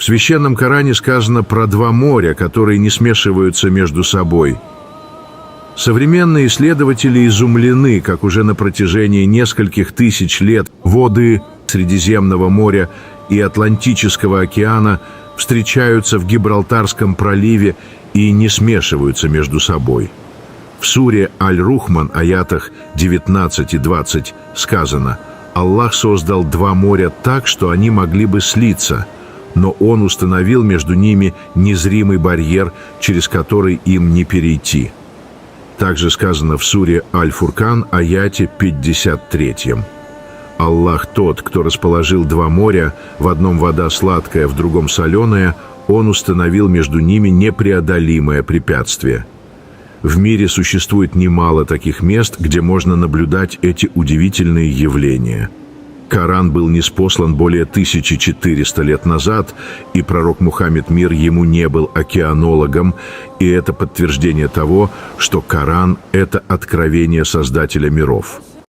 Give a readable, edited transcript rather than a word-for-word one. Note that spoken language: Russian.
В Священном Коране сказано про два моря, которые не смешиваются между собой. Современные исследователи изумлены, как уже на протяжении нескольких тысяч лет воды Средиземного моря и Атлантического океана встречаются в Гибралтарском проливе и не смешиваются между собой. В суре Аль-Рухман, аятах 19 и 20, сказано: «Аллах создал два моря так, что они могли бы слиться, но Он установил между ними незримый барьер, через который им не перейти». Также сказано в суре Аль-Фуркан, аяте 53. «Аллах тот, кто расположил два моря, в одном вода сладкая, в другом соленая, Он установил между ними непреодолимое препятствие». В мире существует немало таких мест, где можно наблюдать эти удивительные явления. Коран был ниспослан более 1400 лет назад, и пророк Мухаммед, мир ему, не был океанологом, и это подтверждение того, что Коран – это откровение Создателя миров.